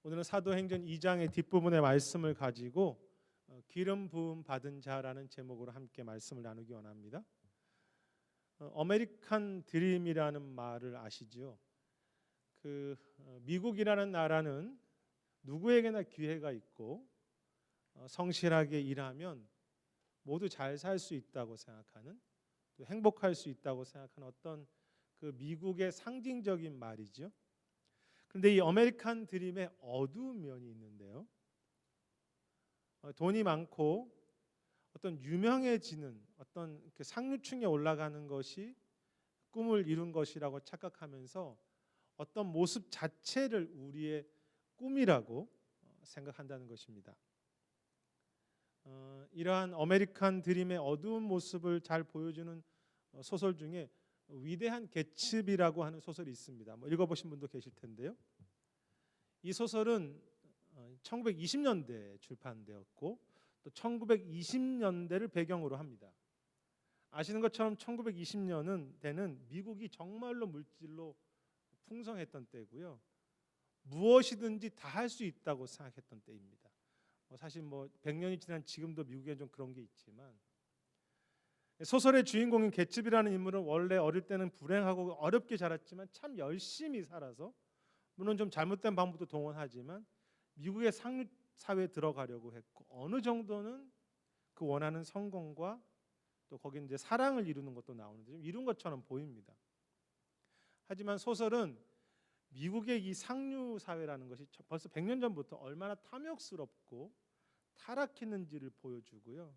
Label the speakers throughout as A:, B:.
A: 오늘은 사도행전 2장의 뒷부분의 말씀을 가지고 기름 부음 받은 자라는 제목으로 함께 말씀을 나누기 원합니다. 아메리칸 드림이라는 말을 아시죠? 미국이라는 나라는 누구에게나 기회가 있고 성실하게 일하면 모두 잘 살 수 있다고 생각하는, 또 행복할 수 있다고 생각하는 어떤 그 미국의 상징적인 말이죠. 그런데 이 아메리칸 드림에 어두운 면이 있는데요. 돈이 많고 어떤 유명해지는 어떤 그 상류층에 올라가는 것이 꿈을 이룬 것이라고 착각하면서 어떤 모습 자체를 우리의 꿈이라고 생각한다는 것입니다. 이러한 아메리칸 드림의 어두운 모습을 잘 보여주는 소설 중에 위대한 개츠비라고 하는 소설이 있습니다. 읽어보신 분도 계실 텐데요. 이 소설은 1920년대에 출판되었고 또 1920년대를 배경으로 합니다. 아시는 것처럼 1920년대는 미국이 정말로 물질로 풍성했던 때고요. 무엇이든지 다 할 수 있다고 생각했던 때입니다. 사실 100년이 지난 지금도 미국에 좀 그런 게 있지만, 소설의 주인공인 개츠비라는 인물은 원래 어릴 때는 불행하고 어렵게 자랐지만 참 열심히 살아서, 물론 좀 잘못된 방법도 동원하지만 미국의 상류 사회에 들어가려고 했고 어느 정도는 그 원하는 성공과 또 거기 이제 사랑을 이루는 것도 나오는데 좀 이룬 것처럼 보입니다. 하지만 소설은 미국의 이 상류 사회라는 것이 벌써 100년 전부터 얼마나 탐욕스럽고 타락했는지를 보여주고요.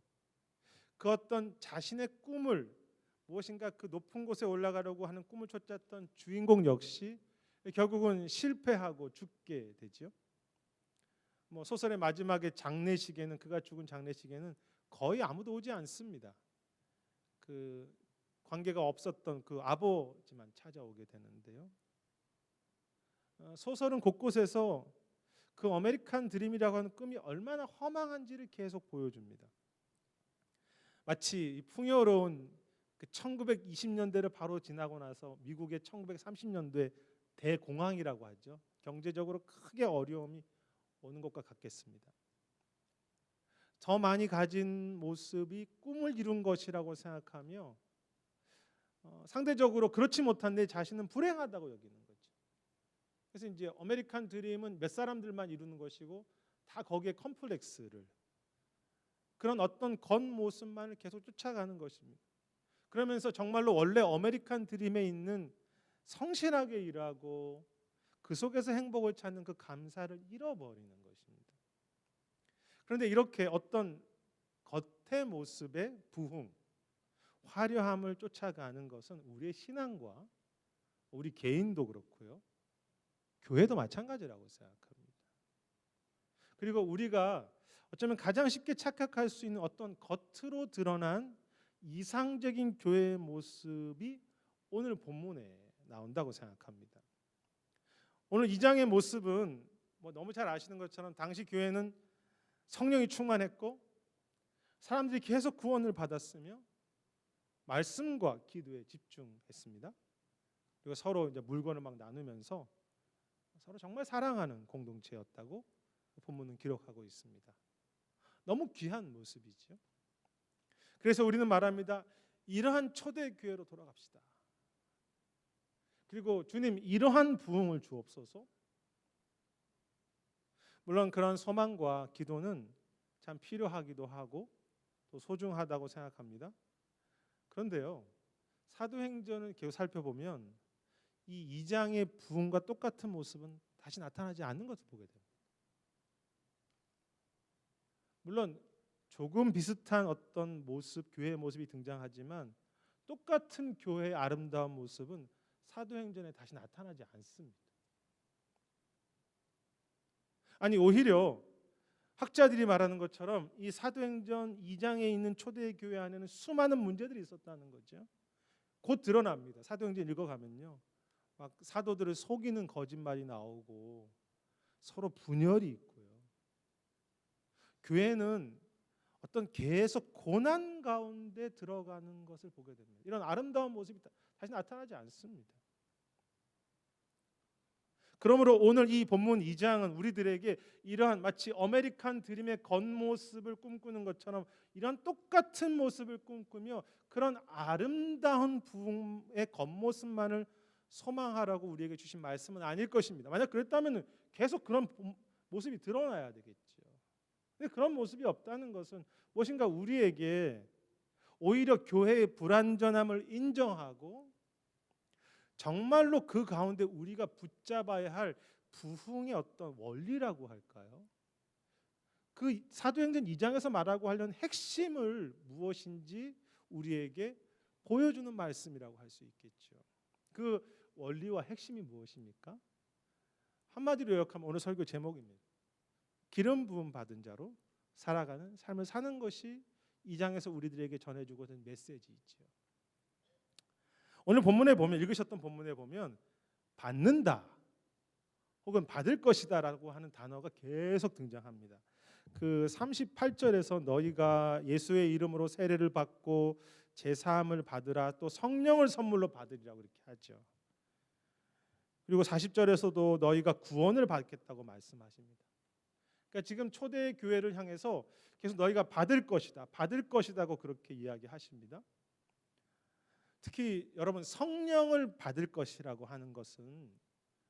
A: 그 어떤 자신의 꿈을, 무엇인가 그 높은 곳에 올라가려고 하는 꿈을 쫓았던 주인공 역시 결국은 실패하고 죽게 되죠. 소설의 마지막에 장례식에는, 그가 죽은 장례식에는 거의 아무도 오지 않습니다. 그 관계가 없었던 그 아버지만 찾아오게 되는데요. 소설은 곳곳에서 그 아메리칸 드림이라고 하는 꿈이 얼마나 허망한지를 계속 보여줍니다. 마치 풍요로운 그 1920년대를 바로 지나고 나서 미국의 1930년대 대공황이라고 하죠. 경제적으로 크게 어려움이 오는 것과 같겠습니다. 더 많이 가진 모습이 꿈을 이룬 것이라고 생각하며 상대적으로 그렇지 못한 내 자신은 불행하다고 여기는 거죠. 그래서 이제 아메리칸 드림은 몇 사람들만 이루는 것이고 다 거기에 컴플렉스를, 그런 어떤 겉모습만을 계속 쫓아가는 것입니다. 그러면서 정말로 원래 아메리칸 드림에 있는 성실하게 일하고 그 속에서 행복을 찾는 그 감사를 잃어버리는 것입니다. 그런데 이렇게 어떤 겉의 모습의 부흥, 화려함을 쫓아가는 것은 우리의 신앙과 우리 개인도 그렇고요, 교회도 마찬가지라고 생각합니다. 그리고 우리가 어쩌면 가장 쉽게 착각할 수 있는 어떤 겉으로 드러난 이상적인 교회의 모습이 오늘 본문에 나온다고 생각합니다. 오늘 2장의 모습은 너무 잘 아시는 것처럼 당시 교회는 성령이 충만했고 사람들이 계속 구원을 받았으며 말씀과 기도에 집중했습니다. 그리고 서로 이제 물건을 막 나누면서 서로 정말 사랑하는 공동체였다고 본문은 기록하고 있습니다. 너무 귀한 모습이죠. 그래서 우리는 말합니다. 이러한 초대교회로 돌아갑시다. 그리고 주님, 이러한 부흥을 주옵소서. 물론 그런 소망과 기도는 참 필요하기도 하고 또 소중하다고 생각합니다. 그런데요, 사도행전을 계속 살펴보면 이 2장의 부흥과 똑같은 모습은 다시 나타나지 않는 것을 보게 됩니다. 물론 조금 비슷한 어떤 모습, 교회의 모습이 등장하지만 똑같은 교회의 아름다운 모습은 사도행전에 다시 나타나지 않습니다. 아니, 오히려 학자들이 말하는 것처럼 이 사도행전 2장에 있는 초대교회 안에는 수많은 문제들이 있었다는 거죠. 곧 드러납니다. 사도행전 읽어가면요, 막 사도들을 속이는 거짓말이 나오고 서로 분열이 있고요. 교회는 어떤 계속 고난 가운데 들어가는 것을 보게 됩니다. 이런 아름다운 모습이 다시 나타나지 않습니다. 그러므로 오늘 이 본문 2장은 우리들에게 이러한 마치 아메리칸 드림의 겉모습을 꿈꾸는 것처럼 이런 똑같은 모습을 꿈꾸며 그런 아름다운 부흥의 겉모습만을 소망하라고 우리에게 주신 말씀은 아닐 것입니다. 만약 그랬다면 계속 그런 모습이 드러나야 되겠죠. 근데 그런 모습이 없다는 것은 무엇인가 우리에게 오히려 교회의 불완전함을 인정하고 정말로 그 가운데 우리가 붙잡아야 할 부흥의 어떤 원리라고 할까요? 그 사도행전 2장에서 말하고 하려는 핵심을 무엇인지 우리에게 보여주는 말씀이라고 할 수 있겠죠. 그 원리와 핵심이 무엇입니까? 한마디로 요약하면 오늘 설교 제목입니다. 기름 부음 받은 자로 살아가는 삶을 사는 것이 2장에서 우리들에게 전해주고 있는 메시지이죠. 오늘 본문에 보면 읽으셨던 본문에 보면 받는다 혹은 받을 것이다라고 하는 단어가 계속 등장합니다. 그 38절에서 너희가 예수의 이름으로 세례를 받고 제사함을 받으라 또 성령을 선물로 받으리라고 이렇게 하죠. 그리고 40절에서도 너희가 구원을 받겠다고 말씀하십니다. 그러니까 지금 초대 교회를 향해서 계속 너희가 받을 것이다, 받을 것이다고 그렇게 이야기하십니다. 특히 여러분 성령을 받을 것이라고 하는 것은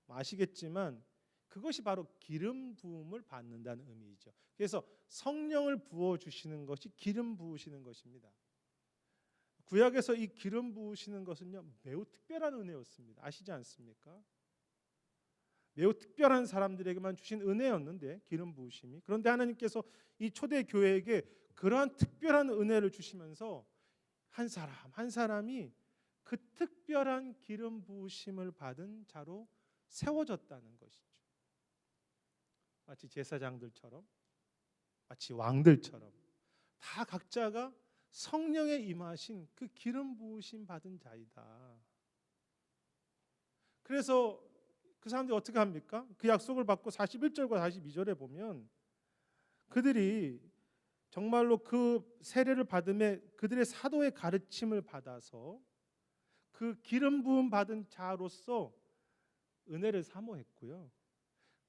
A: 아시겠지만 그것이 바로 기름 부음을 받는다는 의미이죠. 그래서 성령을 부어 주시는 것이 기름 부으시는 것입니다. 구약에서 이 기름 부으시는 것은요 매우 특별한 은혜였습니다. 아시지 않습니까? 매우 특별한 사람들에게만 주신 은혜였는데 기름 부으심이. 그런데 하나님께서 이 초대 교회에게 그러한 특별한 은혜를 주시면서 한 사람 한 사람이 그 특별한 기름 부으심을 받은 자로 세워졌다는 것이죠. 마치 제사장들처럼, 마치 왕들처럼 다 각자가 성령에 임하신 그 기름 부으심 받은 자이다. 그래서 그 사람들이 어떻게 합니까? 그 약속을 받고 41절과 42절에 보면 그들이 정말로 그 세례를 받음에 그들의 사도의 가르침을 받아서 그 기름 부음 받은 자로서 은혜를 사모했고요.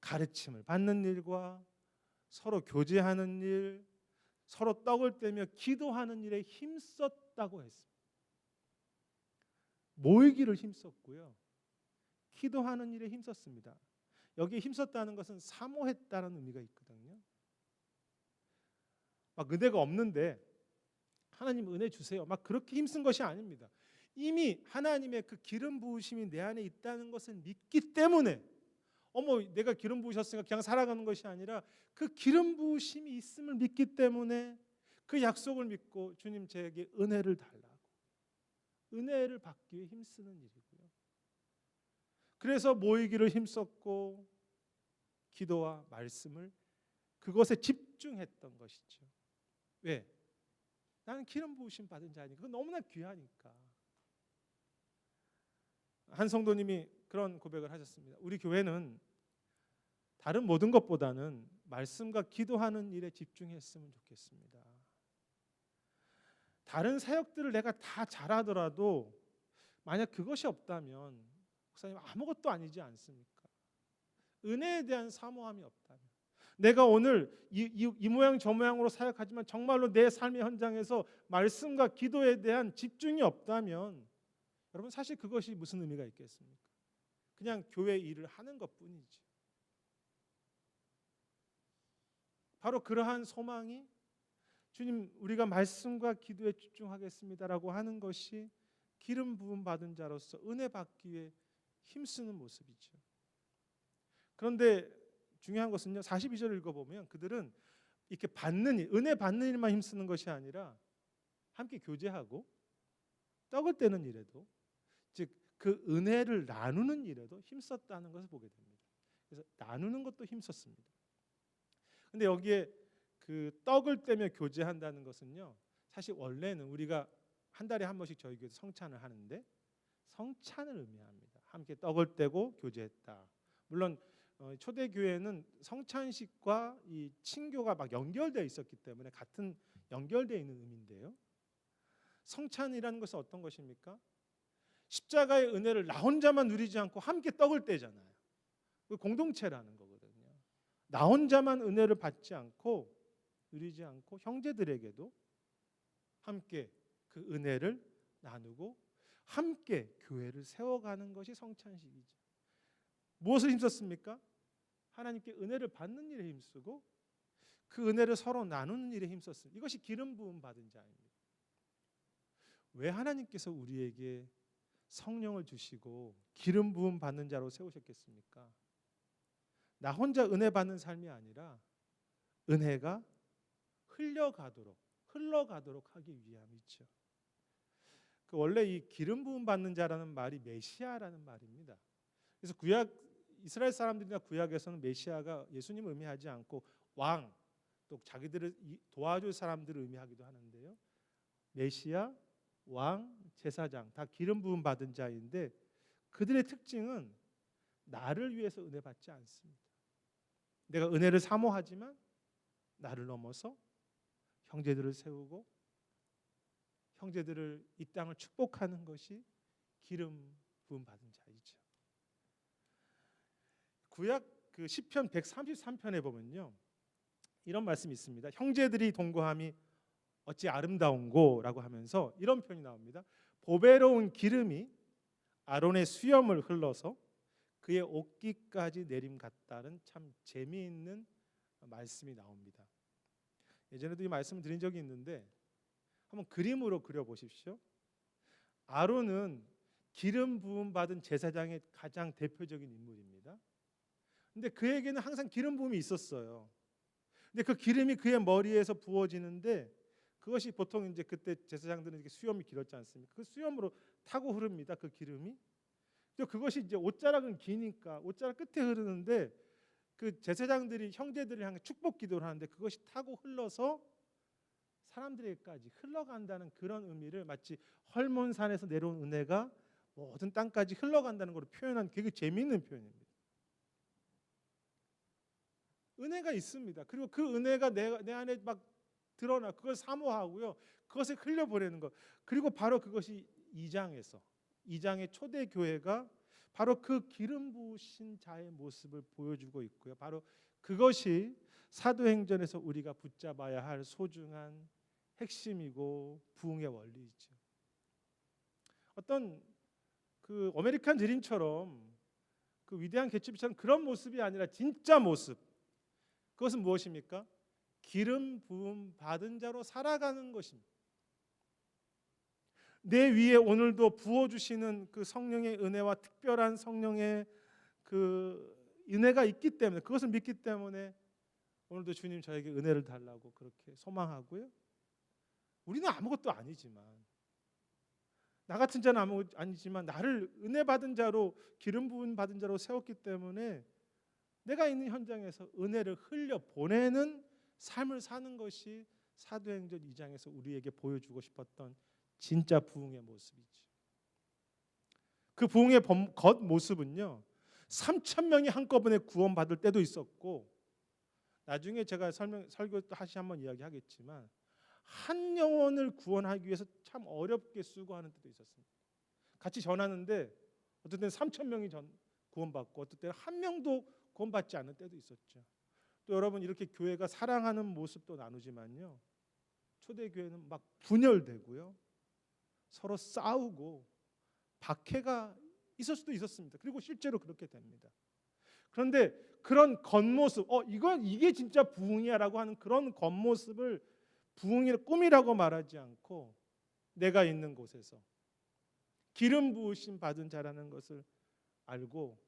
A: 가르침을 받는 일과 서로 교제하는 일, 서로 떡을 떼며 기도하는 일에 힘썼다고 했습니다. 모이기를 힘썼고요. 기도하는 일에 힘썼습니다. 여기에 힘썼다는 것은 사모했다는 의미가 있거든요. 막 은혜가 없는데 하나님 은혜 주세요. 막 그렇게 힘쓴 것이 아닙니다. 이미 하나님의 그 기름 부으심이 내 안에 있다는 것을 믿기 때문에 내가 기름 부으셨으니까 그냥 살아가는 것이 아니라 그 기름 부으심이 있음을 믿기 때문에 그 약속을 믿고 주님 제게 은혜를 달라고 은혜를 받기 위해 힘쓰는 일이고요. 그래서 모이기를 힘썼고 기도와 말씀을 그것에 집중했던 것이죠. 왜? 나는 기름 부으심 받은 자니까. 그건 너무나 귀하니까. 한 성도님이 그런 고백을 하셨습니다. 우리 교회는 다른 모든 것보다는 말씀과 기도하는 일에 집중했으면 좋겠습니다. 다른 사역들을 내가 다 잘하더라도 만약 그것이 없다면 목사님 아무것도 아니지 않습니까? 은혜에 대한 사모함이 없다면 내가 오늘 이 모양 저 모양으로 사역하지만 정말로 내 삶의 현장에서 말씀과 기도에 대한 집중이 없다면 여러분 사실 그것이 무슨 의미가 있겠습니까? 그냥 교회 일을 하는 것뿐이지. 바로 그러한 소망이 주님 우리가 말씀과 기도에 집중하겠습니다라고 하는 것이 기름 부음 받은 자로서 은혜 받기 위해 힘쓰는 모습이죠. 그런데 중요한 것은요. 42절을 읽어보면 그들은 이렇게 받는 일, 은혜 받는 일만 힘쓰는 것이 아니라 함께 교제하고 떡을 떼는 일에도 즉 그 은혜를 나누는 일에도 힘썼다는 것을 보게 됩니다. 그래서 나누는 것도 힘썼습니다. 근데 여기에 그 떡을 떼며 교제한다는 것은요. 사실 원래는 우리가 한 달에 한 번씩 저희 교회에서 성찬을 하는데 성찬을 의미합니다. 함께 떡을 떼고 교제했다. 물론 초대 교회는 성찬식과 이 친교가 막 연결되어 있었기 때문에 같은 연결되어 있는 의미인데요. 성찬이라는 것은 어떤 것입니까? 십자가의 은혜를 나 혼자만 누리지 않고 함께 떡을 떼잖아요. 그 공동체라는 거거든요. 나 혼자만 은혜를 받지 않고 누리지 않고 형제들에게도 함께 그 은혜를 나누고 함께 교회를 세워가는 것이 성찬식이죠. 무엇을 힘썼습니까? 하나님께 은혜를 받는 일에 힘쓰고 그 은혜를 서로 나누는 일에 힘썼습니다. 이것이 기름 부음 받은 자입니다. 왜 하나님께서 우리에게 성령을 주시고 기름 부음 받는 자로 세우셨겠습니까? 나 혼자 은혜 받는 삶이 아니라 은혜가 흘러가도록 하기 위함이죠. 그 원래 이 기름 부음 받는 자라는 말이 메시아라는 말입니다. 그래서 구약 이스라엘 사람들이나 구약에서는 메시아가 예수님을 의미하지 않고 왕, 또 자기들을 도와줄 사람들을 의미하기도 하는데요. 메시아, 왕, 제사장 다 기름 부음 받은 자인데 그들의 특징은 나를 위해서 은혜 받지 않습니다. 내가 은혜를 사모하지만 나를 넘어서 형제들을 세우고 형제들을 이 땅을 축복하는 것이 기름 부음 받은 자이죠. 구약 그 시편 133편에 보면요. 이런 말씀이 있습니다. 형제들이 동거함이 어찌 아름다운고라고 하면서 이런 표현이 나옵니다. 보배로운 기름이 아론의 수염을 흘러서 그의 옷깃까지 내림 같다는 참 재미있는 말씀이 나옵니다. 예전에도 이 말씀을 드린 적이 있는데 한번 그림으로 그려보십시오. 아론은 기름 부음 받은 제사장의 가장 대표적인 인물입니다. 근데 그에게는 항상 기름 부음이 있었어요. 근데 그 기름이 그의 머리에서 부어지는데 그것이 보통 이제 그때 제사장들은 이렇게 수염이 길었지 않습니까? 그 수염으로 타고 흐릅니다. 그 기름이. 그것이 이제 옷자락은 기니까 옷자락 끝에 흐르는데 그 제사장들이 형제들을 향해 축복 기도를 하는데 그것이 타고 흘러서 사람들에게까지 흘러간다는 그런 의미를 마치 헐몬산에서 내려온 은혜가 모든 땅까지 흘러간다는 걸로 표현한 되게 재미있는 표현입니다. 은혜가 있습니다. 그리고 그 은혜가 내 안에 막 드러나 그걸 사모하고요. 그것을 흘려보내는 것. 그리고 바로 그것이 2장의 초대교회가 바로 그 기름 부으신 자의 모습을 보여주고 있고요. 바로 그것이 사도행전에서 우리가 붙잡아야 할 소중한 핵심이고 부흥의 원리이죠. 어떤 그 아메리칸 드림처럼 그 위대한 개츠비처럼 그런 모습이 아니라 진짜 모습. 그것은 무엇입니까? 기름 부음 받은 자로 살아가는 것입니다. 내 위에 오늘도 부어주시는 그 성령의 은혜와 특별한 성령의 그 은혜가 있기 때문에 그것을 믿기 때문에 오늘도 주님 저에게 은혜를 달라고 그렇게 소망하고요. 우리는 아무것도 아니지만 나 같은 자는 아무것도 아니지만 나를 은혜 받은 자로 기름 부음 받은 자로 세웠기 때문에 내가 있는 현장에서 은혜를 흘려 보내는 삶을 사는 것이 사도행전 2장에서 우리에게 보여주고 싶었던 진짜 부흥의 모습이지. 그 부흥의 겉모습은요. 3,000명이 한꺼번에 구원받을 때도 있었고 나중에 제가 설교 다시 한번 이야기하겠지만 한 영혼을 구원하기 위해서 참 어렵게 수고하는 때도 있었습니다. 같이 전하는데 어떤 때는 3,000명이 구원받고 어떤 때는 한 명도 구원받지 않는 때도 있었죠. 또 여러분 이렇게 교회가 사랑하는 모습도 나누지만요. 초대교회는 막 분열되고요. 서로 싸우고 박해가 있을 수도 있었습니다. 그리고 실제로 그렇게 됩니다. 그런데 그런 겉모습, 이게 진짜 부흥이야라고 하는 그런 겉모습을 부흥의 꿈이라고 말하지 않고 내가 있는 곳에서 기름 부으심 받은 자라는 것을 알고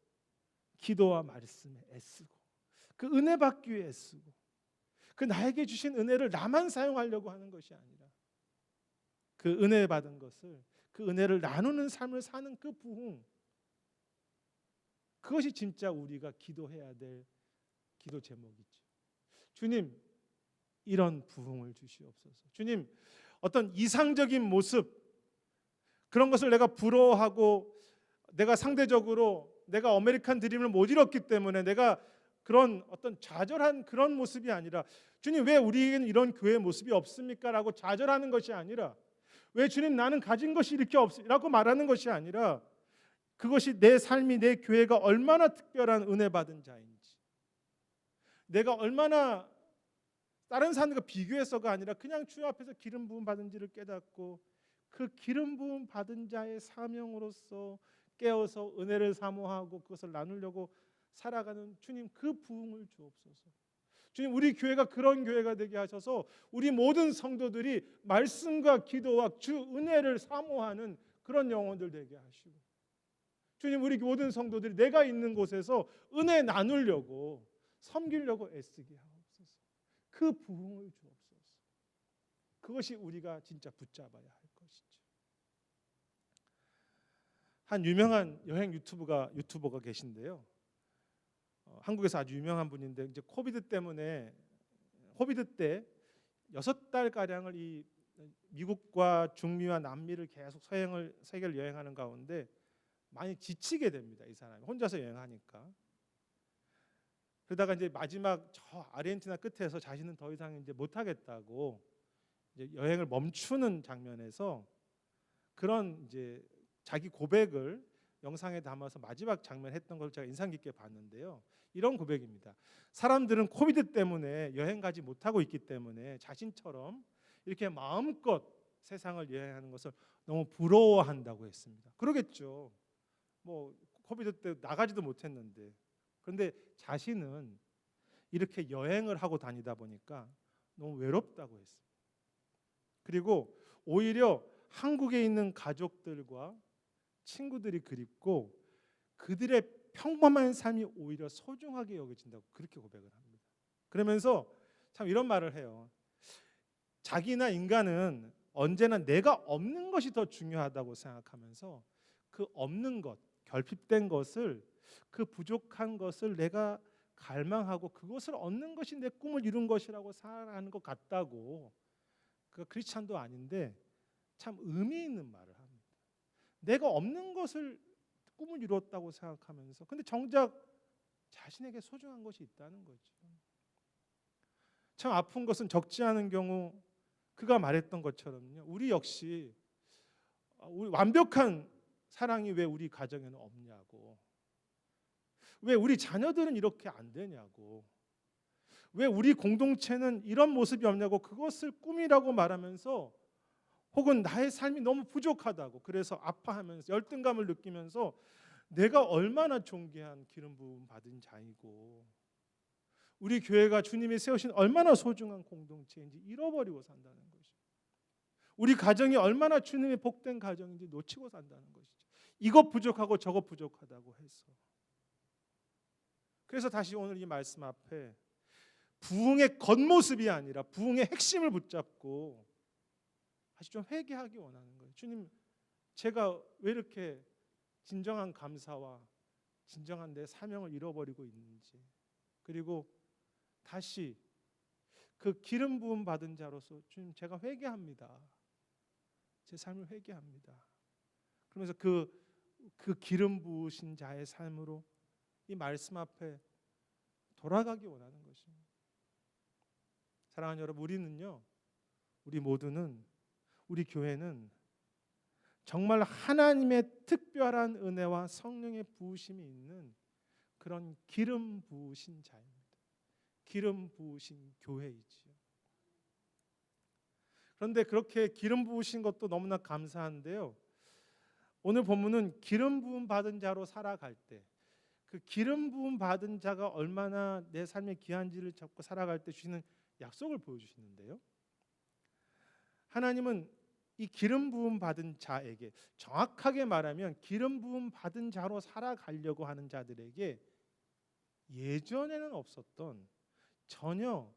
A: 기도와 말씀에 애쓰고 그 은혜 받기 위해 애쓰고 그 나에게 주신 은혜를 나만 사용하려고 하는 것이 아니라 그 은혜 받은 것을 그 은혜를 나누는 삶을 사는 그 부흥, 그것이 진짜 우리가 기도해야 될 기도 제목이죠. 주님, 이런 부흥을 주시옵소서. 주님, 어떤 이상적인 모습, 그런 것을 내가 부러워하고 내가 상대적으로 내가 아메리칸 드림을 못 이뤘기 때문에 내가 그런 어떤 좌절한 그런 모습이 아니라 주님 왜 우리에게는 이런 교회의 모습이 없습니까? 라고 좌절하는 것이 아니라 왜 주님 나는 가진 것이 이렇게 없으라고 말하는 것이 아니라 그것이 내 삶이, 내 교회가 얼마나 특별한 은혜 받은 자인지, 내가 얼마나 다른 사람들과 비교해서가 아니라 그냥 주 앞에서 기름 부음 받은지를 깨닫고 그 기름 부음 받은 자의 사명으로서 깨어서 은혜를 사모하고 그것을 나누려고 살아가는 주님, 그 부흥을 주옵소서. 주님, 우리 교회가 그런 교회가 되게 하셔서 우리 모든 성도들이 말씀과 기도와 주 은혜를 사모하는 그런 영혼들 되게 하시고, 주님, 우리 모든 성도들이 내가 있는 곳에서 은혜 나누려고 섬기려고 애쓰게 하옵소서. 그 부흥을 주옵소서. 그것이 우리가 진짜 붙잡아야 할 것이죠. 한 유명한 여행 유튜버가 계신데요. 한국에서 아주 유명한 분인데 이제 코비드 때 6달 가량을 이 미국과 중미와 남미를 계속 세계를 여행하는 가운데 많이 지치게 됩니다. 이 사람이 혼자서 여행하니까. 그러다가 이제 마지막 저 아르헨티나 끝에서 자신은 더 이상 이제 못 하겠다고 이제 여행을 멈추는 장면에서 그런 이제 자기 고백을 영상에 담아서 마지막 장면 했던 걸 제가 인상 깊게 봤는데요. 이런 고백입니다. 사람들은 코비드 때문에 여행 가지 못하고 있기 때문에 자신처럼 이렇게 마음껏 세상을 여행하는 것을 너무 부러워한다고 했습니다. 그러겠죠. 뭐 코비드 때 나가지도 못했는데. 그런데 자신은 이렇게 여행을 하고 다니다 보니까 너무 외롭다고 했습니다. 그리고 오히려 한국에 있는 가족들과 친구들이 그립고 그들의 평범한 삶이 오히려 소중하게 여겨진다고 그렇게 고백을 합니다. 그러면서 참 이런 말을 해요. 자기나 인간은 언제나 내가 없는 것이 더 중요하다고 생각하면서 그 없는 것, 결핍된 것을, 그 부족한 것을 내가 갈망하고 그것을 얻는 것이 내 꿈을 이룬 것이라고 살아가는 것 같다고. 그 크리스찬도 아닌데 참 의미 있는 말을 합니다. 내가 없는 것을 꿈을 이루었다고 생각하면서 근데 정작 자신에게 소중한 것이 있다는 거죠. 참 아픈 것은 적지 않은 경우 그가 말했던 것처럼요. 우리 역시 우리 완벽한 사랑이 왜 우리 가정에는 없냐고. 왜 우리 자녀들은 이렇게 안 되냐고. 왜 우리 공동체는 이런 모습이 없냐고 그것을 꿈이라고 말하면서 혹은 나의 삶이 너무 부족하다고 그래서 아파하면서 열등감을 느끼면서 내가 얼마나 존귀한 기름 부음 받은 자이고 우리 교회가 주님이 세우신 얼마나 소중한 공동체인지 잃어버리고 산다는 것이죠. 우리 가정이 얼마나 주님의 복된 가정인지 놓치고 산다는 것이죠. 이것 부족하고 저것 부족하다고 해서. 그래서 다시 오늘 이 말씀 앞에 부흥의 겉모습이 아니라 부흥의 핵심을 붙잡고 다시 좀 회개하기 원하는 거예요. 주님, 제가 왜 이렇게 진정한 감사와 진정한 내 사명을 잃어버리고 있는지, 그리고 다시 그 기름 부음 받은 자로서 주님, 제가 회개합니다. 제 삶을 회개합니다. 그러면서 그 기름 부으신 자의 삶으로 이 말씀 앞에 돌아가기 원하는 것입니다. 사랑하는 여러분, 우리 모두는, 우리 교회는 정말 하나님의 특별한 은혜와 성령의 부으심이 있는 그런 기름 부으신 자입니다. 기름 부으신 교회이지요. 그런데 그렇게 기름 부으신 것도 너무나 감사한데요. 오늘 본문은 기름 부음 받은 자로 살아갈 때, 그 기름 부음 받은 자가 얼마나 내 삶의 귀한지를 잡고 살아갈 때 주시는 약속을 보여주시는데요. 하나님은 이 기름 부음 받은 자에게, 정확하게 말하면 기름 부음 받은 자로 살아가려고 하는 자들에게 예전에는 없었던 전혀,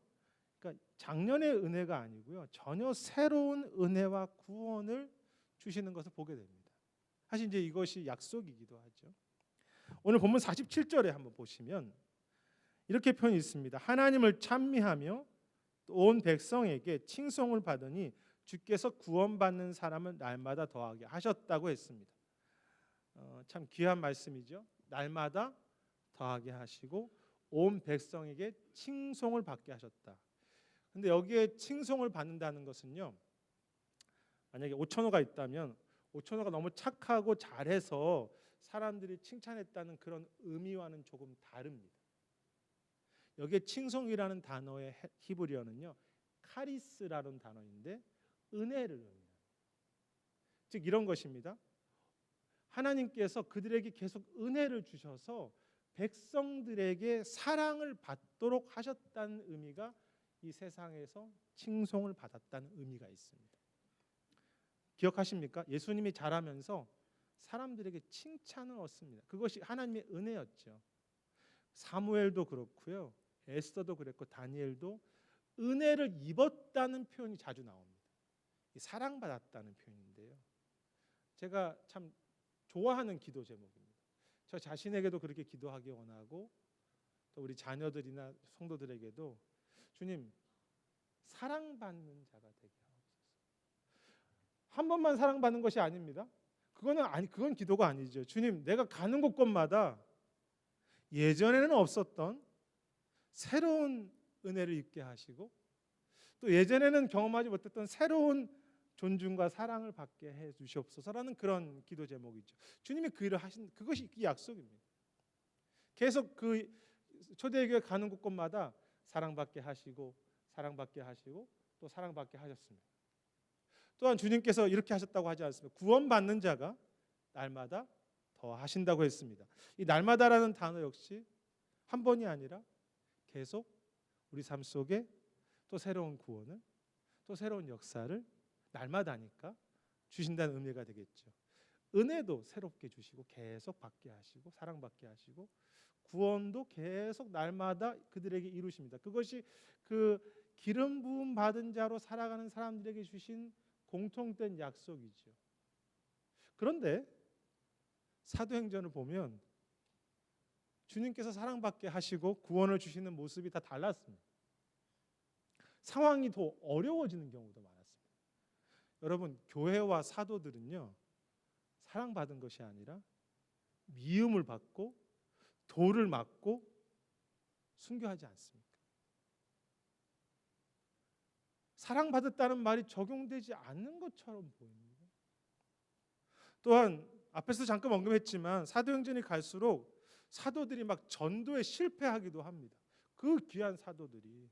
A: 그러니까 작년의 은혜가 아니고요, 전혀 새로운 은혜와 구원을 주시는 것을 보게 됩니다. 사실 이제 이것이 약속이기도 하죠. 오늘 본문 47절에 한번 보시면 이렇게 표현이 있습니다. 하나님을 찬미하며 온 백성에게 칭송을 받으니 주께서 구원받는 사람을 날마다 더하게 하셨다고 했습니다. 참 귀한 말씀이죠. 날마다 더하게 하시고 온 백성에게 칭송을 받게 하셨다. 근데 여기에 칭송을 받는다는 것은요, 만약에 5천호가 있다면 5천호가 너무 착하고 잘해서 사람들이 칭찬했다는 그런 의미와는 조금 다릅니다. 여기에 칭송이라는 단어의 히브리어는요, 카리스라는 단어인데 은혜를 의미합니다. 즉 이런 것입니다. 하나님께서 그들에게 계속 은혜를 주셔서 백성들에게 사랑을 받도록 하셨다는 의미가 이 세상에서 칭송을 받았다는 의미가 있습니다. 기억하십니까? 예수님이 자라면서 사람들에게 칭찬을 얻습니다. 그것이 하나님의 은혜였죠. 사무엘도 그렇고요, 에스더도 그랬고 다니엘도 은혜를 입었다는 표현이 자주 나옵니다. 사랑받았다는 표현인데요, 제가 참 좋아하는 기도 제목입니다. 저 자신에게도 그렇게 기도하기 원하고 또 우리 자녀들이나 성도들에게도 주님, 사랑받는 자가 되게 하옵소서. 한 번만 사랑받는 것이 아닙니다. 그건 기도가 아니죠. 주님, 내가 가는 곳곳마다 예전에는 없었던 새로운 은혜를 입게 하시고 또 예전에는 경험하지 못했던 새로운 존중과 사랑을 받게 해 주시옵소서라는 그런 기도 제목이죠. 주님이 그 일을 하신, 그것이 그 약속입니다. 계속 그 초대교회 가는 곳곳마다 사랑받게 하시고 또 사랑받게 하셨습니다. 또한 주님께서 이렇게 하셨다고 하지 않습니까? 구원받는 자가 날마다 더 하신다고 했습니다. 이 날마다라는 단어 역시 한 번이 아니라 계속 우리 삶 속에 또 새로운 구원을, 또 새로운 역사를 날마다니까 주신다는 의미가 되겠죠. 은혜도 새롭게 주시고 계속 받게 하시고 사랑받게 하시고 구원도 계속 날마다 그들에게 이루십니다. 그것이 그 기름 부음 받은 자로 살아가는 사람들에게 주신 공통된 약속이죠. 그런데 사도행전을 보면 주님께서 사랑받게 하시고 구원을 주시는 모습이 다 달랐습니다. 상황이 더 어려워지는 경우도 많았습니다. 여러분, 교회와 사도들은요, 사랑받은 것이 아니라 미움을 받고 돌을 맞고 순교하지 않습니까? 사랑받았다는 말이 적용되지 않는 것처럼 보입니다. 또한 앞에서 잠깐 언급했지만 사도행전이 갈수록 사도들이 막 전도에 실패하기도 합니다. 그 귀한 사도들이,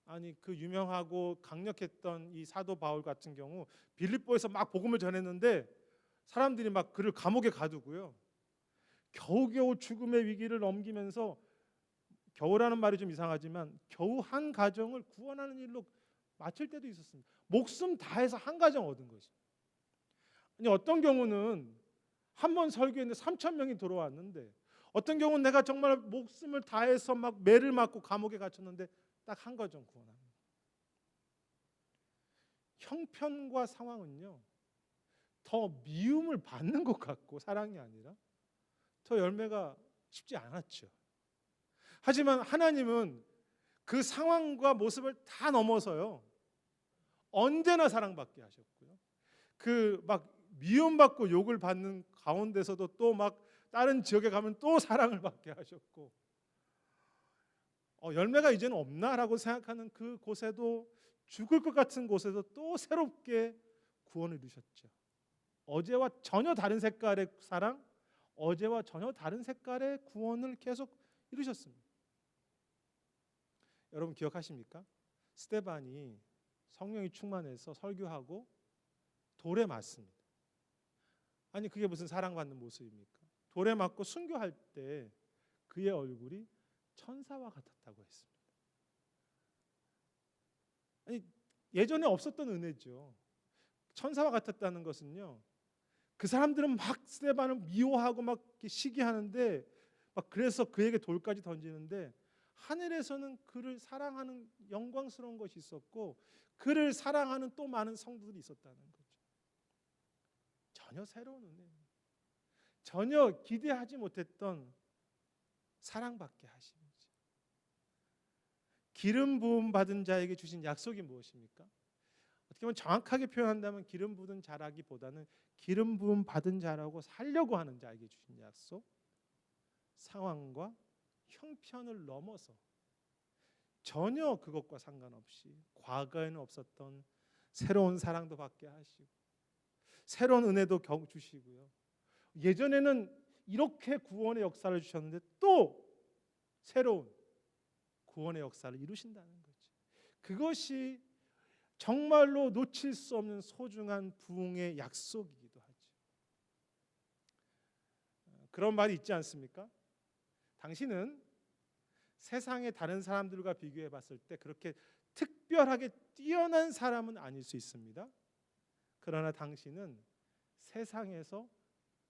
A: 아니 그 유명하고 강력했던 이 사도 바울 같은 경우 빌립보에서 막 복음을 전했는데 사람들이 막 그를 감옥에 가두고요, 겨우겨우 죽음의 위기를 넘기면서, 겨우라는 말이 좀 이상하지만 겨우 한 가정을 구원하는 일로 마칠 때도 있었습니다. 목숨 다해서 한 가정 얻은 거죠. 아니 어떤 경우는 한 번 설교했는데 3,000명이 들어왔는데, 어떤 경우는 내가 정말 목숨을 다해서 막 매를 맞고 감옥에 갇혔는데 딱 한 가정 구원합니다. 형편과 상황은요, 더 미움을 받는 것 같고 사랑이 아니라 더 열매가 쉽지 않았죠. 하지만 하나님은 그 상황과 모습을 다 넘어서요, 언제나 사랑받게 하셨고요, 그 막 미움받고 욕을 받는 가운데서도 또 막 다른 지역에 가면 또 사랑을 받게 하셨고, 열매가 이제는 없나라고 생각하는 그 곳에도, 죽을 것 같은 곳에도 또 새롭게 구원을 이루셨죠. 어제와 전혀 다른 색깔의 사랑, 어제와 전혀 다른 색깔의 구원을 계속 이루셨습니다. 여러분 기억하십니까? 스데반이 성령이 충만해서 설교하고 돌에 맞습니다. 아니 그게 무슨 사랑받는 모습입니까? 돌에 맞고 순교할 때 그의 얼굴이 천사와 같았다고 했습니다. 아니 예전에 없었던 은혜죠. 천사와 같았다는 것은요, 그 사람들은 막 스데반을 미워하고 막 시기하는데, 막 그래서 그에게 돌까지 던지는데 하늘에서는 그를 사랑하는 영광스러운 것이 있었고 그를 사랑하는 또 많은 성도들이 있었다는 거죠. 전혀 새로운 은혜, 전혀 기대하지 못했던 사랑받게 하심이죠. 기름 부음 받은 자에게 주신 약속이 무엇입니까? 어떻게 보면 정확하게 표현한다면 기름 부은 자라기보다는 기름 부음 받은 자라고 살려고 하는 자에게 주신 약속, 상황과 형편을 넘어서 전혀 그것과 상관없이 과거에는 없었던 새로운 사랑도 받게 하시고 새로운 은혜도 주시고요, 예전에는 이렇게 구원의 역사를 주셨는데 또 새로운 구원의 역사를 이루신다는 거죠. 그것이 정말로 놓칠 수 없는 소중한 부흥의 약속이기도 하죠. 그런 말이 있지 않습니까? 당신은 세상의 다른 사람들과 비교해 봤을 때 그렇게 특별하게 뛰어난 사람은 아닐 수 있습니다. 그러나 당신은 세상에서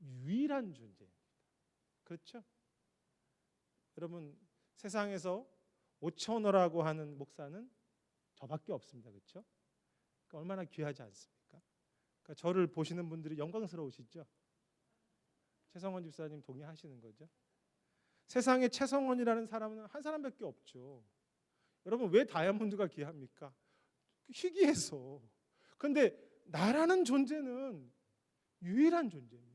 A: 유일한 존재입니다. 그렇죠? 여러분, 세상에서 오천호라고 하는 목사는 저밖에 없습니다. 그렇죠? 그러니까 얼마나 귀하지 않습니까? 그러니까 저를 보시는 분들이 영광스러우시죠? 최성원 집사님 동의하시는 거죠? 세상에 최성원이라는 사람은 한 사람밖에 없죠. 여러분, 왜 다이아몬드가 귀합니까? 희귀해서. 그런데 나라는 존재는 유일한 존재입니다.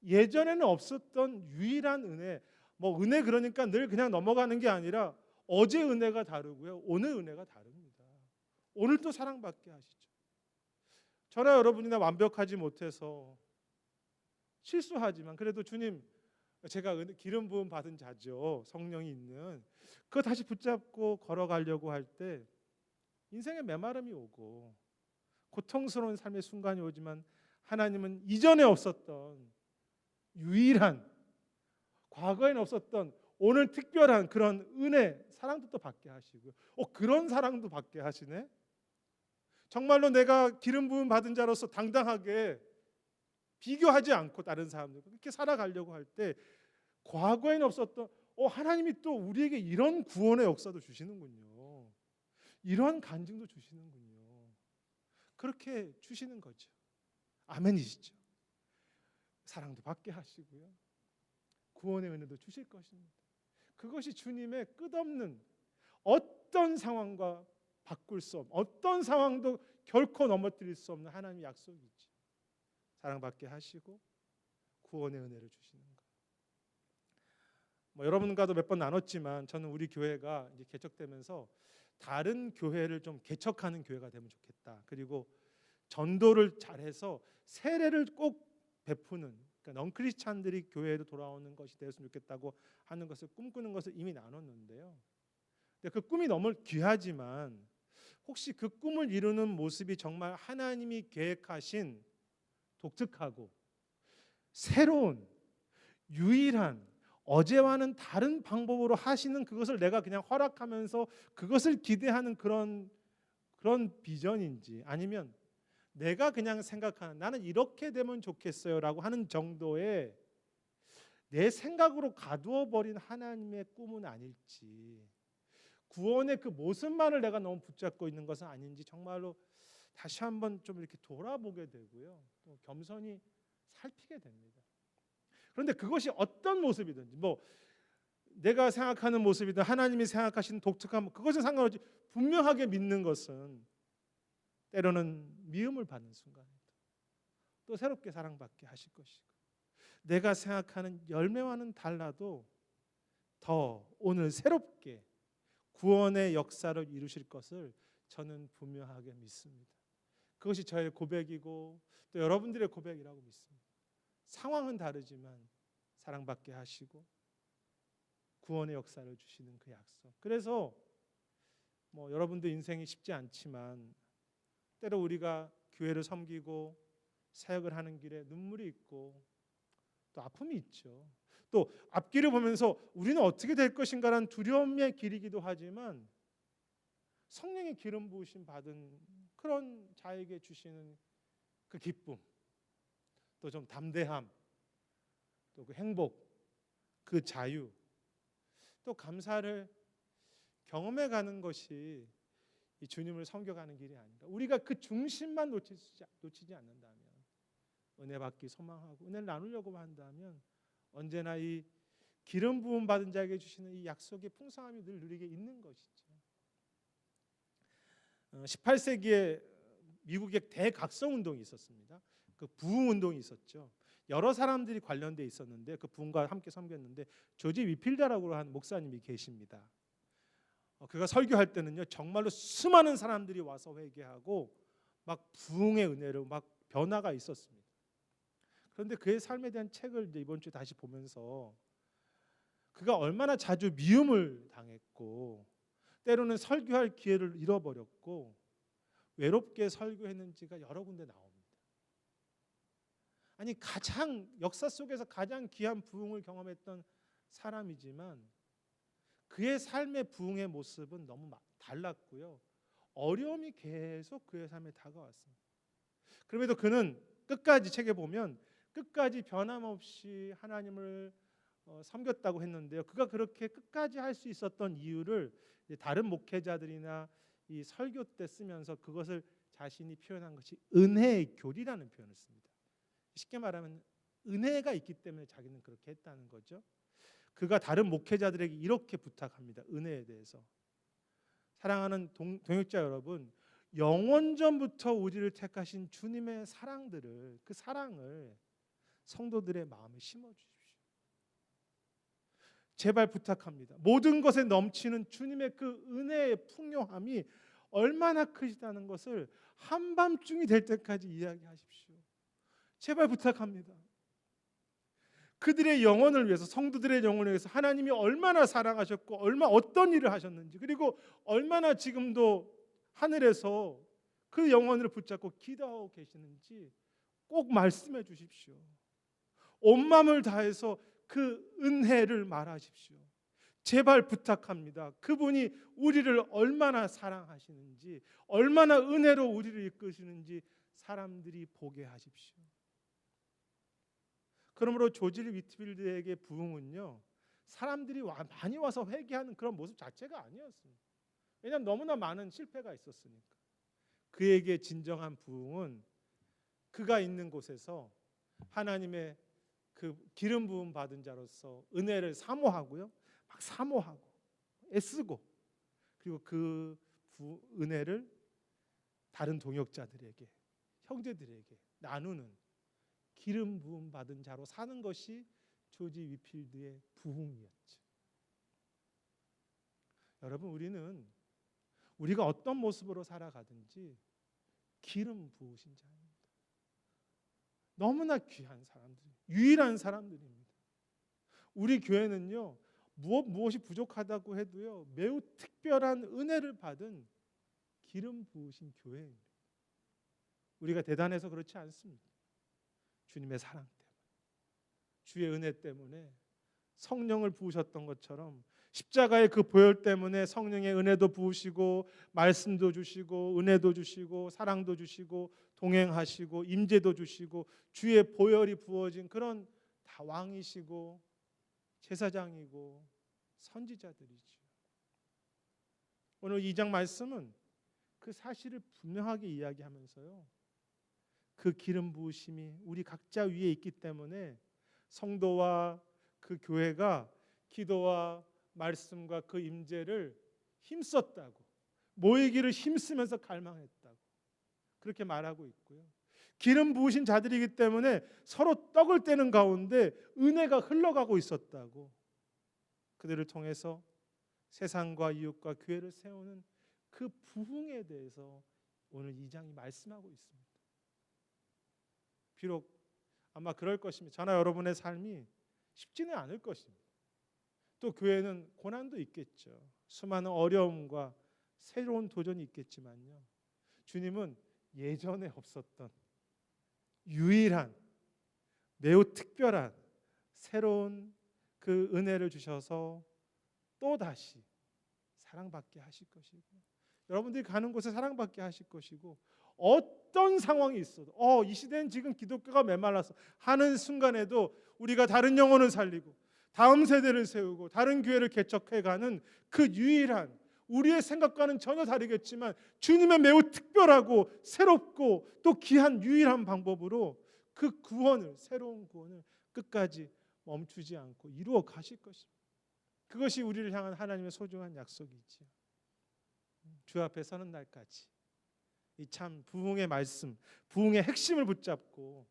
A: 예전에는 없었던 유일한 은혜. 뭐 은혜 그러니까 늘 그냥 넘어가는 게 아니라 어제 은혜가 다르고요, 오늘 은혜가 다릅니다. 오늘도 사랑받게 하시죠. 저나 여러분이나 완벽하지 못해서 실수하지만 그래도 주님, 제가 기름 부음 받은 자죠. 성령이 있는 그거 다시 붙잡고 걸어가려고 할 때 인생의 메마름이 오고 고통스러운 삶의 순간이 오지만 하나님은 이전에 없었던 유일한, 과거에는 없었던 오늘 특별한 그런 은혜, 사랑도 또 받게 하시고, 그런 사랑도 받게 하시네. 정말로 내가 기름 부음 받은 자로서 당당하게 비교하지 않고 다른 사람들과 그렇게 살아가려고 할 때 과거에는 없었던 하나님이 또 우리에게 이런 구원의 역사도 주시는군요. 이런 간증도 주시는군요. 그렇게 주시는 거죠. 아멘이시죠. 사랑도 받게 하시고요, 구원의 은혜도 주실 것입니다. 그것이 주님의 끝없는, 어떤 상황과 바꿀 수 없는, 어떤 상황도 결코 넘어뜨릴 수 없는 하나님의 약속이지. 사랑받게 하시고 구원의 은혜를 주시는 것. 여러분과도 몇 번 나눴지만 저는 우리 교회가 이제 개척되면서 다른 교회를 좀 개척하는 교회가 되면 좋겠다. 그리고 전도를 잘해서 세례를 꼭 베푸는, 그러니까 넌크리스찬들이 교회에도 돌아오는 것이 되었으면 좋겠다고 하는 것을 꿈꾸는 것을 이미 나눴는데요. 근데 그 꿈이 너무 귀하지만 혹시 그 꿈을 이루는 모습이 정말 하나님이 계획하신 독특하고 새로운, 유일한, 어제와는 다른 방법으로 하시는 그것을 내가 그냥 허락하면서 그것을 기대하는 그런 비전인지, 아니면 내가 그냥 생각하는, 나는 이렇게 되면 좋겠어요라고 하는 정도의 내 생각으로 가두어 버린 하나님의 꿈은 아닐지, 구원의 그 모습만을 내가 너무 붙잡고 있는 것은 아닌지 정말로 다시 한번 좀 이렇게 돌아보게 되고요, 또 겸손히 살피게 됩니다. 그런데 그것이 어떤 모습이든지, 내가 생각하는 모습이든 하나님이 생각하시는 독특한, 그것은 상관없이 분명하게 믿는 것은 때로는 미움을 받는 순간에도 또 새롭게 사랑받게 하실 것이고, 내가 생각하는 열매와는 달라도 더 오늘 새롭게 구원의 역사를 이루실 것을 저는 분명하게 믿습니다. 그것이 저의 고백이고 또 여러분들의 고백이라고 믿습니다. 상황은 다르지만 사랑받게 하시고 구원의 역사를 주시는 그 약속. 그래서 여러분들 인생이 쉽지 않지만 때로 우리가 교회를 섬기고 사역을 하는 길에 눈물이 있고 또 아픔이 있죠. 또 앞길을 보면서 우리는 어떻게 될 것인가라는 두려움의 길이기도 하지만 성령의 기름 부으심 받은 그런 자에게 주시는 그 기쁨, 또 좀 담대함, 또 그 행복, 그 자유, 또 감사를 경험해 가는 것이 이 주님을 섬겨가는 길이 아닌가. 우리가 그 중심만 놓치지 않는다면, 은혜 받기 소망하고 은혜를 나누려고 한다면 언제나 이 기름 부음 받은 자에게 주시는 이 약속의 풍성함이 늘 누리게 있는 것이죠. 18세기에 미국의 대각성 운동이 있었습니다. 그 부흥 운동이 있었죠. 여러 사람들이 관련돼 있었는데 그 부흥과 함께 섬겼는데 조지 위필더라고 하는 목사님이 계십니다. 그가 설교할 때는요, 정말로 수많은 사람들이 와서 회개하고 막 부흥의 은혜로 막 변화가 있었습니다. 그런데 그의 삶에 대한 책을 이제 이번 주에 다시 보면서 그가 얼마나 자주 미움을 당했고 때로는 설교할 기회를 잃어버렸고 외롭게 설교했는지가 여러 군데 나옵니다. 아니 가장 역사 속에서 가장 귀한 부흥을 경험했던 사람이지만 그의 삶의 부흥의 모습은 너무 달랐고요. 어려움이 계속 그의 삶에 다가왔습니다. 그럼에도 그는 끝까지 책에 보면 끝까지 변함없이 하나님을 섬겼다고 했는데요. 그가 그렇게 끝까지 할 수 있었던 이유를 다른 목회자들이나 이 설교 때 쓰면서 그것을 자신이 표현한 것이 은혜의 교리라는 표현을 씁니다. 쉽게 말하면 은혜가 있기 때문에 자기는 그렇게 했다는 거죠. 그가 다른 목회자들에게 이렇게 부탁합니다. 은혜에 대해서. 사랑하는 동역자 여러분, 영원전부터 우리를 택하신 주님의 사랑들을 그 사랑을 성도들의 마음에 심어주십시오. 제발 부탁합니다. 모든 것에 넘치는 주님의 그 은혜의 풍요함이 얼마나 크시다는 것을 한밤중이 될 때까지 이야기하십시오. 제발 부탁합니다. 그들의 영혼을 위해서, 성도들의 영혼을 위해서 하나님이 얼마나 사랑하셨고 어떤 일을 하셨는지, 그리고 얼마나 지금도 하늘에서 그 영혼을 붙잡고 기도하고 계시는지 꼭 말씀해 주십시오. 온 마음을 다해서 그 은혜를 말하십시오. 제발 부탁합니다. 그분이 우리를 얼마나 사랑하시는지, 얼마나 은혜로 우리를 이끄시는지 사람들이 보게 하십시오. 그러므로 조지 위트필드에게 부흥은요, 사람들이 많이 와서 회개하는 그런 모습 자체가 아니었습니다. 왜냐하면 너무나 많은 실패가 있었으니까. 그에게 진정한 부흥은 그가 있는 곳에서 하나님의 그 기름 부음 받은 자로서 은혜를 사모하고요, 막 사모하고 애쓰고, 그리고 그 은혜를 다른 동역자들에게, 형제들에게 나누는 기름 부음 받은 자로 사는 것이 조지 위필드의 부흥이었죠. 여러분, 우리가 어떤 모습으로 살아가든지 기름 부으신 자입니다. 너무나 귀한 사람들, 유일한 사람들입니다. 우리 교회는요, 무엇이 부족하다고 해도요, 매우 특별한 은혜를 받은 기름 부으신 교회입니다. 우리가 대단해서 그렇지 않습니다. 주님의 사랑 때문에, 주의 은혜 때문에 성령을 부으셨던 것처럼 십자가의 그 보혈 때문에 성령의 은혜도 부으시고 말씀도 주시고 은혜도 주시고 사랑도 주시고 동행하시고 임재도 주시고 주의 보혈이 부어진 그런 다 왕이시고 제사장이고 선지자들이죠. 오늘 2장 말씀은 그 사실을 분명하게 이야기하면서요, 그 기름 부으심이 우리 각자 위에 있기 때문에 성도와 그 교회가 기도와 말씀과 그 임재를 힘썼다고, 모이기를 힘쓰면서 갈망했다고 그렇게 말하고 있고요. 기름 부으신 자들이기 때문에 서로 떡을 떼는 가운데 은혜가 흘러가고 있었다고, 그들을 통해서 세상과 이웃과 교회를 세우는 그 부흥에 대해서 오늘 2장이 말씀하고 있습니다. 비록 아마 그럴 것입니다. 저나 여러분의 삶이 쉽지는 않을 것입니다. 또 교회는 고난도 있겠죠. 수많은 어려움과 새로운 도전이 있겠지만요, 주님은 예전에 없었던 유일한 매우 특별한 새로운 그 은혜를 주셔서 또다시 사랑받게 하실 것이고, 여러분들이 가는 곳에 사랑받게 하실 것이고, 어떤 상황이 있어도 이 시대는 지금 기독교가 메말라서 하는 순간에도 우리가 다른 영혼을 살리고 다음 세대를 세우고 다른 교회를 개척해가는 그 유일한, 우리의 생각과는 전혀 다르겠지만 주님의 매우 특별하고 새롭고 또 귀한 유일한 방법으로 그 구원을, 새로운 구원을 끝까지 멈추지 않고 이루어 가실 것입니다. 그것이 우리를 향한 하나님의 소중한 약속이지요. 주 앞에 서는 날까지 이 참 부흥의 말씀, 부흥의 핵심을 붙잡고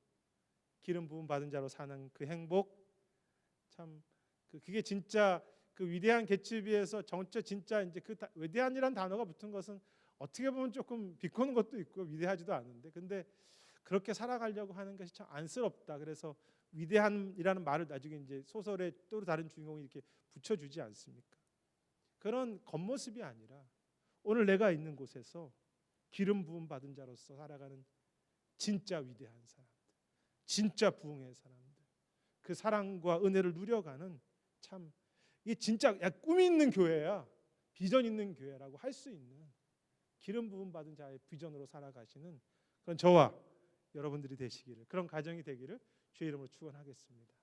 A: 기름 부음 받은 자로 사는 그 행복, 참 그게 진짜 그 위대한 개츠비에서 진짜 이제 그 위대한이란 단어가 붙은 것은 어떻게 보면 조금 비꼬는 것도 있고 위대하지도 않은데, 근데 그렇게 살아가려고 하는 것이 참 안쓰럽다. 그래서 위대함이라는 말을 나중에 이제 소설의 또 다른 주인공이 이렇게 붙여주지 않습니까? 그런 겉모습이 아니라 오늘 내가 있는 곳에서 기름 부음 받은 자로서 살아가는 진짜 위대한 사람들, 진짜 부흥의 사람들, 그 사랑과 은혜를 누려가는 참 이게 진짜 꿈 있는 교회야, 비전 있는 교회라고 할 수 있는 기름 부음 받은 자의 비전으로 살아가시는 그런 저와 여러분들이 되시기를, 그런 가정이 되기를 주의 이름으로 축원하겠습니다.